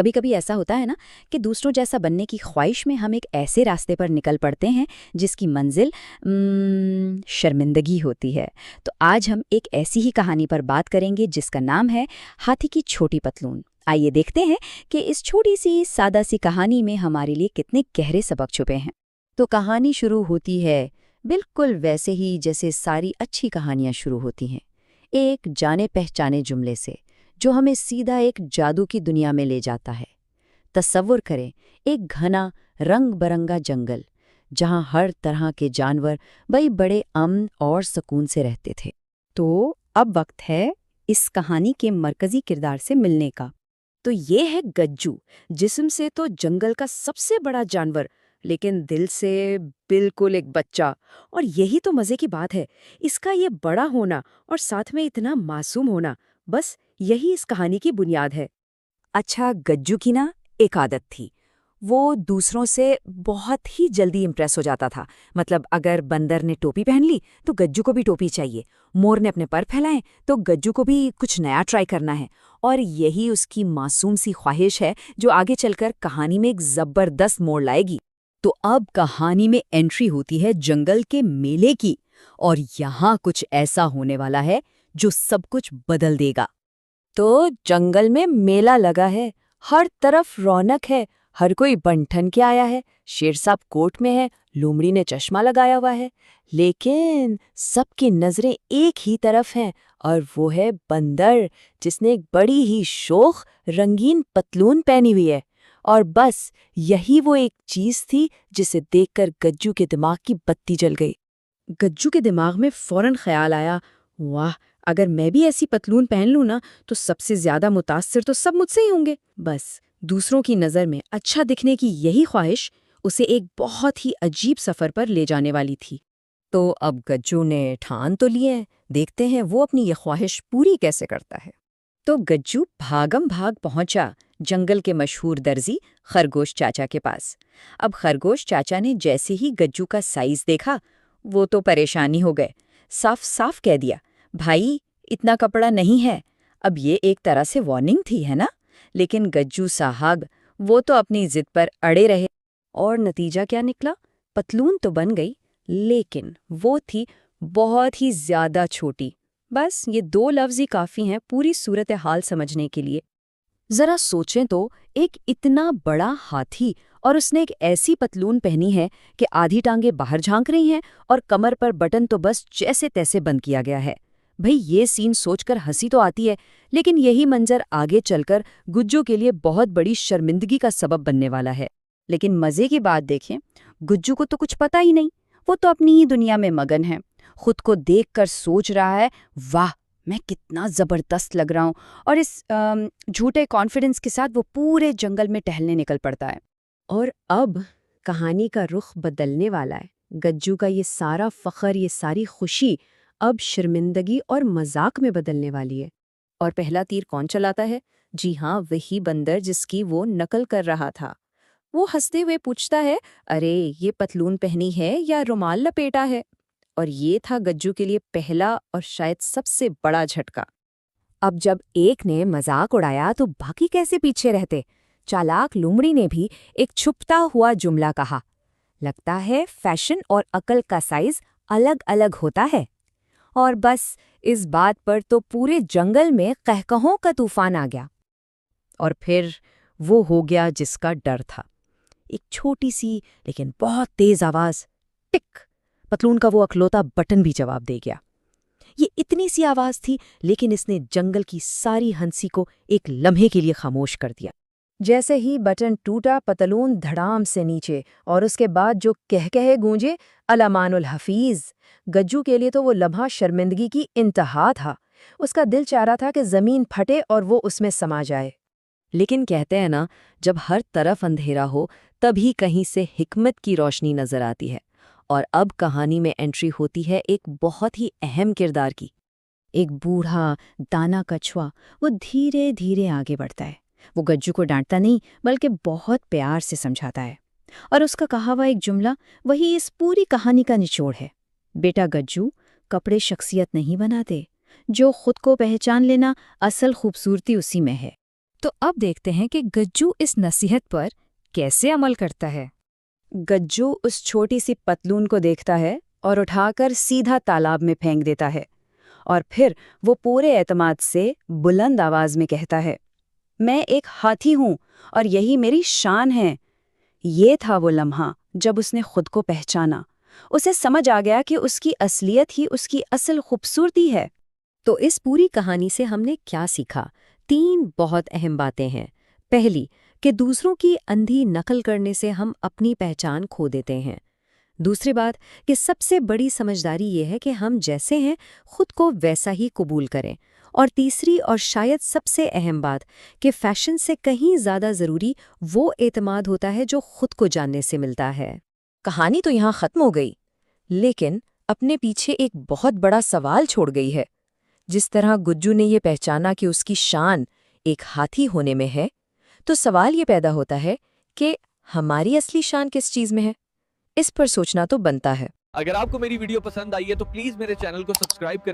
कभी कभी ऐसा होता है ना कि दूसरों जैसा बनने की ख्वाहिश में हम एक ऐसे रास्ते पर निकल पड़ते हैं जिसकी मंजिल शर्मिंदगी होती है। तो आज हम एक ऐसी ही कहानी पर बात करेंगे जिसका नाम है हाथी की छोटी पतलून। आइए देखते हैं कि इस छोटी सी सादा सी कहानी में हमारे लिए कितने गहरे सबक छुपे हैं। तो कहानी शुरू होती है बिल्कुल वैसे ही जैसे सारी अच्छी कहानियां शुरू होती हैं, एक जाने पहचाने जुमले से जो हमें सीधा एक जादू की दुनिया में ले जाता है। तसव्वुर करें, एक घना रंग बरंगा जंगल जहां हर तरह के जानवर बड़े अमन और सुकून से रहते थे। तो अब वक्त है इस कहानी के मरकजी किरदार से मिलने का। तो ये है गज्जू, जिस्म से तो जंगल का सबसे बड़ा जानवर, लेकिन दिल से बिल्कुल एक बच्चा। और यही तो मजे की बात है, इसका ये बड़ा होना और साथ में इतना मासूम होना, बस यही इस कहानी की बुनियाद है। अच्छा, गज्जू की ना एक आदत थी। वो दूसरों से बहुत ही जल्दी इम्प्रेस हो जाता था। मतलब अगर बंदर ने टोपी पहन ली तो गज्जू को भी टोपी चाहिए। मोर ने अपने पर फैलाए तो गज्जू को भी कुछ नया ट्राई करना है। और यही उसकी मासूम सी ख्वाहिश है जो आगे चलकर कहानी में एक जबरदस्त मोड़ लाएगी। तो अब कहानी में एंट्री होती है जंगल के मेले की, और यहाँ कुछ ऐसा होने वाला है जो सब कुछ बदल देगा। तो जंगल में मेला लगा है, हर तरफ रौनक है, हर कोई बन-ठन के आया है। शेर साहब कोट में है, लोमड़ी ने चश्मा लगाया हुआ है, लेकिन सबकी नजरें एक ही तरफ हैं, और वो है बंदर, जिसने एक बड़ी ही शोख रंगीन पतलून पहनी हुई है। और बस यही वो एक चीज थी जिसे देखकर गज्जू के दिमाग की बत्ती जल गई। गज्जू के दिमाग में फौरन ख्याल आया, वाह, अगर मैं भी ऐसी पतलून पहन लूं ना तो सबसे ज्यादा मुतासिर तो सब मुझसे ही होंगे। बस दूसरों की नज़र में अच्छा दिखने की यही ख्वाहिश उसे एक बहुत ही अजीब सफ़र पर ले जाने वाली थी। तो अब गज्जू ने ठान तो लिए, देखते हैं वो अपनी ये ख्वाहिश पूरी कैसे करता है। तो गज्जू भागम भाग पहुंचा जंगल के मशहूर दर्जी खरगोश चाचा के पास। अब खरगोश चाचा ने जैसे ही गज्जू का साइज देखा, वो तो परेशानी हो गए। साफ साफ कह दिया, भाई इतना कपड़ा नहीं है। अब ये एक तरह से वार्निंग थी, है ना? लेकिन गज्जू साहब वो तो अपनी जिद पर अड़े रहे, और नतीजा क्या निकला? पतलून तो बन गई, लेकिन वो थी बहुत ही ज्यादा छोटी। बस ये दो लफ्ज ही काफी हैं पूरी सूरत हाल समझने के लिए। जरा सोचें तो, एक इतना बड़ा हाथी और उसने एक ऐसी पतलून पहनी है कि आधी टांगें बाहर झांक रही हैं और कमर पर बटन तो बस जैसे तैसे बंद किया गया है। भाई ये सीन सोचकर हंसी तो आती है, लेकिन यही मंजर आगे चलकर गुज्जू के लिए बहुत बड़ी शर्मिंदगी का सबब बनने वाला है। लेकिन मजे की बात देखें, गुज्जू को तो कुछ पता ही नहीं। वो तो अपनी ही दुनिया में मगन है, खुद को देखकर सोच रहा है, वाह मैं कितना जबरदस्त लग रहा हूँ। और इस झूठे कॉन्फिडेंस के साथ वो पूरे जंगल में टहलने निकल पड़ता है। और अब कहानी का रुख बदलने वाला है। गज्जू का ये सारा फख्र, ये सारी खुशी अब शर्मिंदगी और मजाक में बदलने वाली है। और पहला तीर कौन चलाता है? जी हाँ, वही बंदर जिसकी वो नकल कर रहा था। वो हंसते हुए पूछता है, अरे ये पतलून पहनी है या रुमाल लपेटा है? और ये था गज्जू के लिए पहला और शायद सबसे बड़ा झटका। अब जब एक ने मजाक उड़ाया तो बाकी कैसे पीछे रहते? चालाक लोमड़ी ने भी एक छुपता हुआ जुमला कहा, लगता है फैशन और अकल का साइज अलग अलग होता है। और बस इस बात पर तो पूरे जंगल में कहकहों का तूफान आ गया। और फिर वो हो गया जिसका डर था। एक छोटी सी लेकिन बहुत तेज आवाज, टिक। पतलून का वो अकलौता बटन भी जवाब दे गया। ये इतनी सी आवाज थी, लेकिन इसने जंगल की सारी हंसी को एक लम्हे के लिए खामोश कर दिया। जैसे ही बटन टूटा, पतलून धड़ाम से नीचे, और उसके बाद जो कहकहे गूंजे, अलामानुल हफीज। गज्जू के लिए तो वो लम्हा शर्मिंदगी की इंतहा था। उसका दिल चाह रहा था कि जमीन फटे और वो उसमें समा जाए। लेकिन कहते हैं ना, जब हर तरफ अंधेरा हो तभी कहीं से हिकमत की रोशनी नजर आती है। और अब कहानी में एंट्री होती है एक बहुत ही अहम किरदार की। एक बूढ़ा दाना कछुआ वो धीरे धीरे आगे बढ़ता है। वो गज्जू को डांटता नहीं, बल्कि बहुत प्यार से समझाता है। और उसका कहा हुआ एक जुमला वही इस पूरी कहानी का निचोड़ है। बेटा गज्जू, कपड़े शख्सियत नहीं बनाते, जो खुद को पहचान लेना, असल खूबसूरती उसी में है। तो अब देखते हैं कि गज्जू इस नसीहत पर कैसे अमल करता है। गज्जू उस छोटी सी पतलून को देखता है और उठाकर सीधा तालाब में फेंक देता है और फिर वो पूरे एतमाद से बुलंद आवाज में कहता है, मैं एक हाथी हूँ और यही मेरी शान है। ये था वो लम्हा जब उसने खुद को पहचाना। उसे समझ आ गया कि उसकी असलियत ही उसकी असल खूबसूरती है। तो इस पूरी कहानी से हमने क्या सीखा? 3 बहुत अहम बातें हैं। पहली, कि दूसरों की अंधी नकल करने से हम अपनी पहचान खो देते हैं। दूसरी बात, कि सबसे बड़ी समझदारी ये है कि हम जैसे हैं खुद को वैसा ही कबूल करें। और तीसरी और शायद सबसे अहम बात, कि फैशन से कहीं ज़्यादा ज़रूरी वो एतमाद होता है जो खुद को जानने से मिलता है। कहानी तो यहाँ खत्म हो गई, लेकिन अपने पीछे एक बहुत बड़ा सवाल छोड़ गई है। जिस तरह गुज्जू ने ये पहचाना कि उसकी शान एक हाथी होने में है, तो सवाल ये पैदा होता है कि हमारी असली शान किस चीज़ में है? इस पर सोचना तो बनता है। अगर आपको मेरी वीडियो पसंद आई है तो प्लीज मेरे चैनल को सब्सक्राइब करें